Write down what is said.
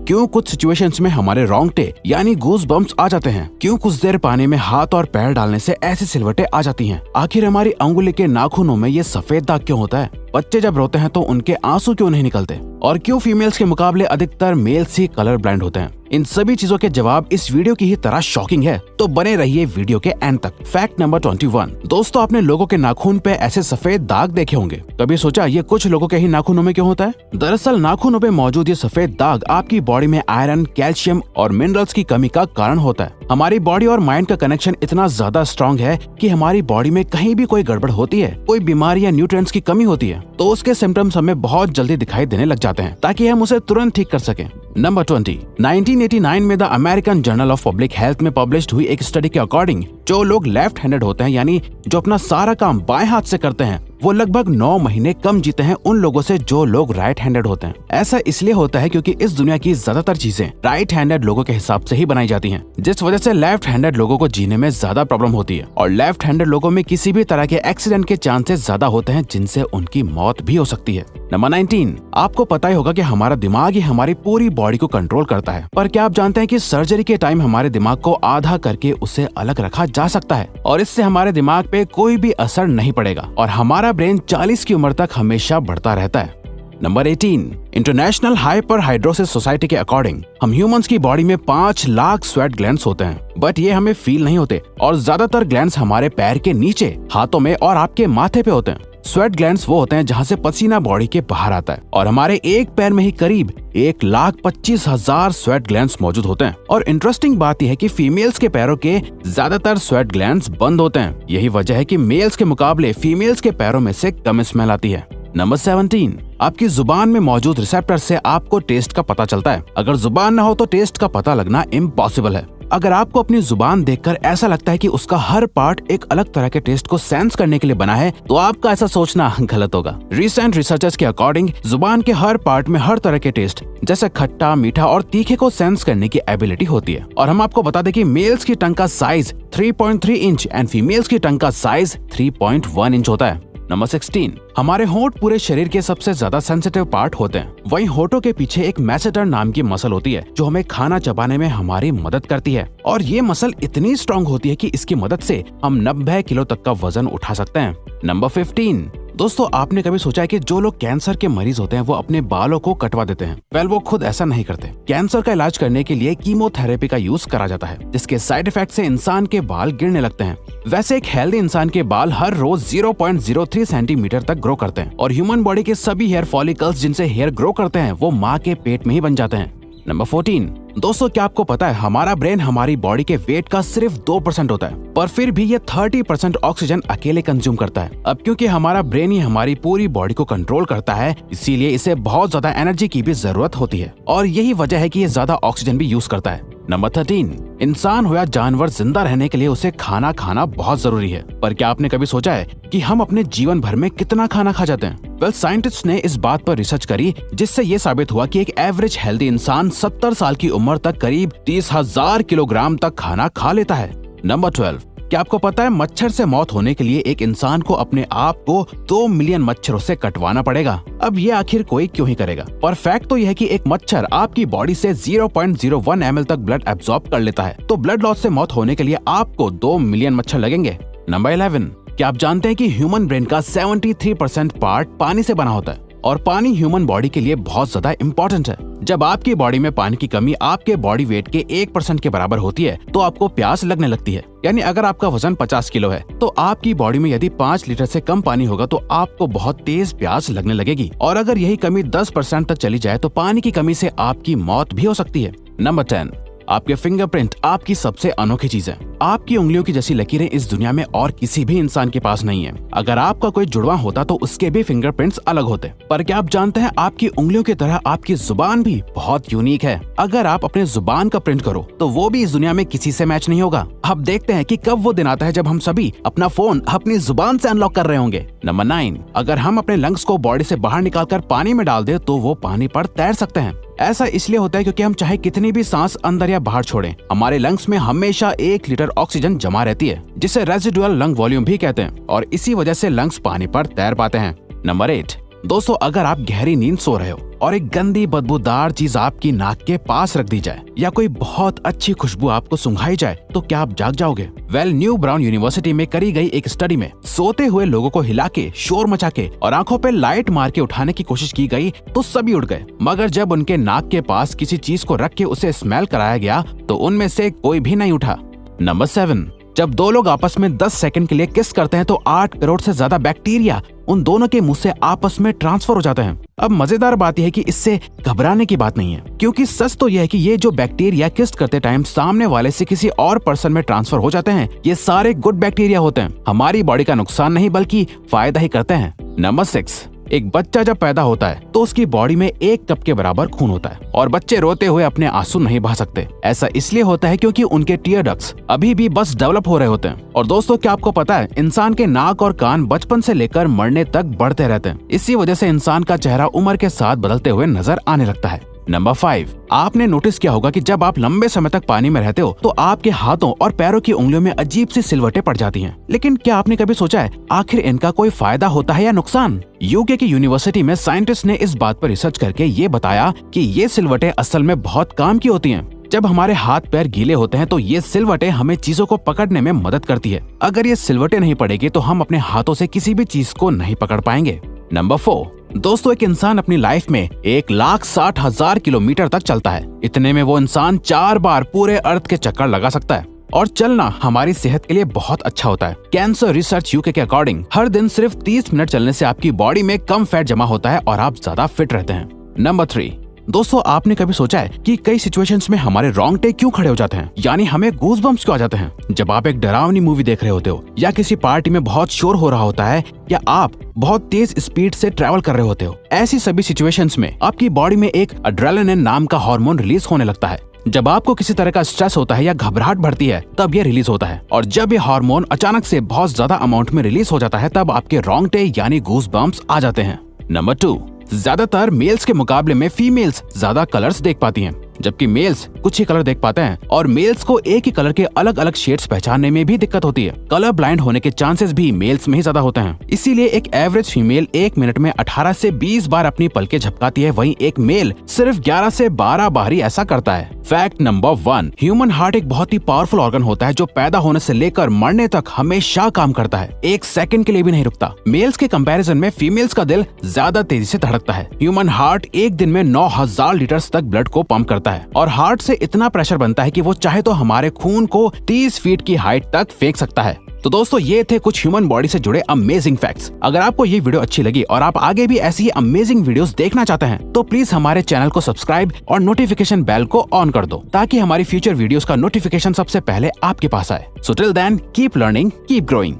क्यों कुछ सिचुएशंस में हमारे रोंगटे यानी गूज बम्प्स आ जाते हैं, क्यों कुछ देर पानी में हाथ और पैर डालने से ऐसी सिलवटें आ जाती हैं, आखिर हमारी अंगुली के नाखूनों में ये सफेद दाग क्यों होता है, बच्चे जब रोते हैं तो उनके आंसू क्यों नहीं निकलते, और क्यों फीमेल्स के मुकाबले अधिकतर मेल्स ही कलर ब्लाइंड होते हैं। इन सभी चीजों के जवाब इस वीडियो की ही तरह शॉकिंग है, तो बने रहिए वीडियो के एंड तक। Fact number 21। दोस्तों, आपने लोगों के नाखून पे ऐसे सफेद दाग देखे होंगे। कभी सोचा ये कुछ लोगों के ही नाखूनों में क्यों होता है? दरअसल नाखूनों पे मौजूद ये सफेद दाग आपकी बॉडी में आयरन, कैल्शियम और मिनरल्स की कमी का कारण होता है। हमारी बॉडी और माइंड का कनेक्शन इतना ज्यादा स्ट्रॉन्ग है कि हमारी बॉडी में कहीं भी कोई गड़बड़ होती है, कोई बीमारी या न्यूट्रिएंट्स की कमी होती है, तो उसके सिम्टम्स हमें बहुत जल्दी दिखाई देने लग जाते हैं, ताकि हम उसे तुरंत ठीक कर सकें। नंबर 20। 1989 में the American journal of public health में पब्लिश्ड हुई एक स्टडी के अकॉर्डिंग जो लोग लेफ्ट हैंडेड होते हैं, यानी जो अपना सारा काम बाएं हाथ से करते हैं, वो लगभग 9 महीने कम जीते हैं उन लोगों से जो लोग राइट हैंडेड होते हैं। ऐसा इसलिए होता है क्योंकि इस दुनिया की ज्यादातर चीजें राइट हैंडेड लोगों के हिसाब से ही बनाई जाती हैं, जिस वजह से लेफ्ट हैंडेड लोगों को जीने में ज्यादा प्रॉब्लम होती है, और लेफ्ट हैंडेड लोगों में किसी भी तरह के एक्सीडेंट के चांसेस ज्यादा होते हैं, जिनसे उनकी मौत भी हो सकती है। नंबर 19। आपको पता ही होगा कि हमारा दिमाग ही हमारी पूरी बॉडी को कंट्रोल करता है, पर क्या आप जानते हैं कि सर्जरी के टाइम हमारे दिमाग को आधा करके उसे अलग रखा जा सकता है, और इससे हमारे दिमाग पे कोई भी असर नहीं पड़ेगा, और हमारा ब्रेन 40 की उम्र तक हमेशा बढ़ता रहता है। Number 18। International hyper hidrosis society के अकॉर्डिंग हम ह्यूमंस की बॉडी में 5 लाख स्वेट ग्लैंड्स होते हैं, बट ये हमें फील नहीं होते, और ज्यादातर ग्लैंड्स हमारे पैर के नीचे, हाथों में और आपके माथे पे होते हैं। स्वेट ग्लैंड्स वो होते हैं जहाँ से पसीना बॉडी के बाहर आता है, और हमारे एक पैर में ही करीब 1,25,000 स्वेट ग्लैंड्स मौजूद होते हैं। और इंटरेस्टिंग बात यह है कि फीमेल्स के पैरों के ज्यादातर स्वेट ग्लैंड्स बंद होते हैं। यही वजह है कि मेल्स के मुकाबले फीमेल्स के पैरों में से कम स्मेल आती है। नंबर 17। आपकी जुबान में मौजूद रिसेप्टर से आपको टेस्ट का पता चलता है। अगर जुबान न हो तो टेस्ट का पता लगना इम्पॉसिबल है। अगर आपको अपनी जुबान देखकर ऐसा लगता है कि उसका हर पार्ट एक अलग तरह के टेस्ट को सेंस करने के लिए बना है, तो आपका ऐसा सोचना गलत होगा। रिसेंट रिसर्चर्स के अकॉर्डिंग जुबान के हर पार्ट में हर तरह के टेस्ट जैसे खट्टा, मीठा और तीखे को सेंस करने की एबिलिटी होती है। और हम आपको बता दें कि मेल्स की टंग का साइज 3.3 इंच एंड फीमेल्स की टंग का साइज 3.1 इंच होता है। नंबर 16। हमारे होंठ पूरे शरीर के सबसे ज्यादा सेंसिटिव पार्ट होते हैं। वहीं होठों के पीछे एक मैसेटर नाम की मसल होती है जो हमें खाना चबाने में हमारी मदद करती है, और ये मसल इतनी स्ट्रॉन्ग होती है कि इसकी मदद से हम 90 किलो तक का वजन उठा सकते हैं। नंबर 15। दोस्तों, आपने कभी सोचा है कि जो लोग कैंसर के मरीज होते हैं वो अपने बालों को कटवा देते हैं? वेल, वो खुद ऐसा नहीं करते। कैंसर का इलाज करने के लिए कीमोथेरेपी का यूज करा जाता है, जिसके साइड इफेक्ट से इंसान के बाल गिरने लगते हैं। वैसे एक हेल्दी इंसान के बाल हर रोज 0.03 सेंटीमीटर तक ग्रो करते हैं, और ह्यूमन बॉडी के सभी हेयर फॉलिकल्स जिनसे हेयर ग्रो करते हैं वो माँ के पेट में ही बन जाते हैं। नंबर 14। दोस्तों, क्या आपको पता है हमारा ब्रेन हमारी बॉडी के वेट का सिर्फ 2% होता है, पर फिर भी ये 30% ऑक्सीजन अकेले कंज्यूम करता है। अब क्योंकि हमारा ब्रेन ही हमारी पूरी बॉडी को कंट्रोल करता है, इसीलिए इसे बहुत ज्यादा एनर्जी की भी जरूरत होती है, और यही वजह है कि ये ज्यादा ऑक्सीजन भी यूज करता है। नंबर 13। इंसान हो या जानवर, जिंदा रहने के लिए उसे खाना खाना बहुत जरूरी है, पर क्या आपने कभी सोचा है कि हम अपने जीवन भर में कितना खाना खा जाते हैं? वेल, साइंटिस्ट ने इस बात पर रिसर्च करी, जिससे ये साबित हुआ कि एक एवरेज हेल्दी इंसान 70 साल की उम्र तक करीब 30,000 किलोग्राम तक खाना खा लेता है। नंबर 12। क्या आपको पता है मच्छर से मौत होने के लिए एक इंसान को अपने आप को 2 मिलियन मच्छरों से कटवाना पड़ेगा? अब ये आखिर कोई क्यों ही करेगा? पर फैक्ट तो यह है कि एक मच्छर आपकी बॉडी से 0.01 ml तक ब्लड एब्जॉर्ब कर लेता है, तो ब्लड लॉस से मौत होने के लिए आपको 2 मिलियन मच्छर लगेंगे। नंबर 11। क्या आप जानते हैं कि ह्यूमन ब्रेन का 73% पार्ट पानी से बना होता है, और पानी ह्यूमन बॉडी के लिए बहुत ज्यादा इम्पोर्टेंट है। जब आपकी बॉडी में पानी की कमी आपके बॉडी वेट के 1% के बराबर होती है, तो आपको प्यास लगने लगती है। यानी अगर आपका वजन 50 किलो है, तो आपकी बॉडी में यदि 5 लीटर से कम पानी होगा तो आपको बहुत तेज प्यास लगने लगेगी, और अगर यही कमी 10% तक चली जाए तो पानी की कमी से आपकी मौत भी हो सकती है। नंबर 10। आपके फिंगरप्रिंट आपकी सबसे अनोखी चीज है। आपकी उंगलियों की जैसी लकीरें इस दुनिया में और किसी भी इंसान के पास नहीं है। अगर आपका कोई जुड़वा होता तो उसके भी फिंगरप्रिंट्स अलग होते। पर क्या आप जानते हैं आपकी उंगलियों की तरह आपकी जुबान भी बहुत यूनिक है। अगर आप अपने जुबान का प्रिंट करो तो वो भी इस दुनिया में किसी से मैच नहीं होगा। अब देखते हैं कि कब वो दिन आता है जब हम सभी अपना फोन अपनी जुबान से अनलॉक कर रहे होंगे। नंबर 9। अगर हम अपने लंग्स को बॉडी से बाहर निकालकर पानी में डाल दे तो वो पानी पर तैर सकते हैं। ऐसा इसलिए होता है क्योंकि हम चाहे कितनी भी सांस अंदर या बाहर छोड़ें, हमारे लंग्स में हमेशा 1 लीटर ऑक्सीजन जमा रहती है, जिसे रेजिडुअल लंग वॉल्यूम भी कहते हैं, और इसी वजह से लंग्स पानी पर तैर पाते हैं। नंबर 8। दोस्तों अगर आप गहरी नींद सो रहे हो और एक गंदी बदबूदार चीज आपकी नाक के पास रख दी जाए या कोई बहुत अच्छी खुशबू आपको सुंघाई जाए तो क्या आप जाग जाओगे? न्यू ब्राउन यूनिवर्सिटी में करी गई एक स्टडी में सोते हुए लोगों को हिला के, शोर मचा के और आंखों पे लाइट मार के उठाने की कोशिश की गई तो सभी उठ गए, मगर जब उनके नाक के पास किसी चीज को रख के उसे स्मेल कराया गया तो उनमें से कोई भी नहीं उठा। नंबर 7, जब दो लोग आपस में 10 सेकंड के लिए किस करते हैं तो 8 करोड़ से ज्यादा बैक्टीरिया उन दोनों के मुंह से आपस में ट्रांसफर हो जाते हैं। अब मजेदार बात यह है कि इससे घबराने की बात नहीं है, क्योंकि सच तो यह है कि ये जो बैक्टीरिया किस करते टाइम सामने वाले से किसी और पर्सन में ट्रांसफर हो जाते हैं, ये सारे गुड बैक्टीरिया होते हैं, हमारी बॉडी का नुकसान नहीं बल्कि फायदा ही करते हैं। नंबर 6, एक बच्चा जब पैदा होता है तो उसकी बॉडी में 1 कप के बराबर खून होता है और बच्चे रोते हुए अपने आंसू नहीं बहा सकते। ऐसा इसलिए होता है क्योंकि उनके टीयर डक्ट्स अभी भी बस डेवलप हो रहे होते हैं। और दोस्तों क्या आपको पता है, इंसान के नाक और कान बचपन से लेकर मरने तक बढ़ते रहते हैं। इसी वजह से इंसान का चेहरा उम्र के साथ बदलते हुए नजर आने लगता है। नंबर 5, आपने नोटिस किया होगा कि जब आप लंबे समय तक पानी में रहते हो तो आपके हाथों और पैरों की उंगलियों में अजीब सी सिलवटें पड़ जाती हैं। लेकिन क्या आपने कभी सोचा है आखिर इनका कोई फायदा होता है या नुकसान? यूके की यूनिवर्सिटी में साइंटिस्ट ने इस बात पर रिसर्च करके ये बताया कि ये सिलवटें असल में बहुत काम की होती हैं। जब हमारे हाथ पैर गीले होते हैं तो ये सिलवटें हमें चीजों को पकड़ने में मदद करती है। अगर ये सिलवटें नहीं पड़ेगी तो हम अपने हाथों से किसी भी चीज को नहीं पकड़ पाएंगे। नंबर 4, दोस्तों एक इंसान अपनी लाइफ में 1,60,000 किलोमीटर तक चलता है। इतने में वो इंसान 4 बार पूरे अर्थ के चक्कर लगा सकता है। और चलना हमारी सेहत के लिए बहुत अच्छा होता है। कैंसर रिसर्च यूके के अकॉर्डिंग हर दिन सिर्फ 30 मिनट चलने से आपकी बॉडी में कम फैट जमा होता है और आप ज्यादा फिट रहते हैं। नंबर 3, दोस्तों आपने कभी सोचा है कि कई सिचुएशंस में हमारे रोंगटे क्यों खड़े हो जाते हैं, यानी हमें गूज़बम्प्स क्यों आ जाते हैं? जब आप एक डरावनी मूवी देख रहे होते हो या किसी पार्टी में बहुत शोर हो रहा होता है या आप बहुत तेज स्पीड से ट्रैवल कर रहे होते हो, ऐसी सभी सिचुएशंस में आपकी बॉडी में एक एड्रेनालिन नाम का हार्मोन रिलीज होने लगता है। जब आपको किसी तरह का स्ट्रेस होता है या घबराहट बढ़ती है तब ये रिलीज होता है, और जब ये हार्मोन अचानक से बहुत ज्यादा अमाउंट में रिलीज हो जाता है तब आपके रोंगटे यानी गूज़बम्प्स आ जाते हैं। नंबर 2, ज्यादातर मेल्स के मुकाबले में फीमेल्स ज्यादा कलर्स देख पाती हैं, जबकि मेल्स कुछ ही कलर देख पाते हैं और मेल्स को एक ही कलर के अलग अलग शेड्स पहचानने में भी दिक्कत होती है। कलर ब्लाइंड होने के चांसेस भी मेल्स में ही ज्यादा होते हैं। इसीलिए एक एवरेज फीमेल 1 मिनट में 18 से 20 बार अपनी पलकें झपकाती है, वहीं एक मेल सिर्फ 11 से 12 बार ही ऐसा करता है। फैक्ट नंबर 1, ह्यूमन हार्ट एक बहुत ही पावरफुल ऑर्गन होता है जो पैदा होने से लेकर मरने तक हमेशा काम करता है, 1 सेकंड के लिए भी नहीं रुकता। मेल्स के कंपैरिजन में फीमेल्स का दिल ज्यादा तेजी से धड़कता है। ह्यूमन हार्ट एक दिन में 9,000 लीटर तक ब्लड को पंप करता है और हार्ट से इतना प्रेशर बनता है कि वो चाहे तो हमारे खून को 30 फीट की हाइट तक फेंक सकता है। तो दोस्तों ये थे कुछ ह्यूमन बॉडी से जुड़े अमेजिंग फैक्ट्स। अगर आपको ये वीडियो अच्छी लगी और आप आगे भी ऐसी ही अमेजिंग वीडियोस देखना चाहते हैं तो प्लीज हमारे चैनल को सब्सक्राइब और नोटिफिकेशन बेल को ऑन कर दो ताकि हमारी फ्यूचर वीडियोस का नोटिफिकेशन सबसे पहले आपके पास आए। So till then keep learning, keep growing.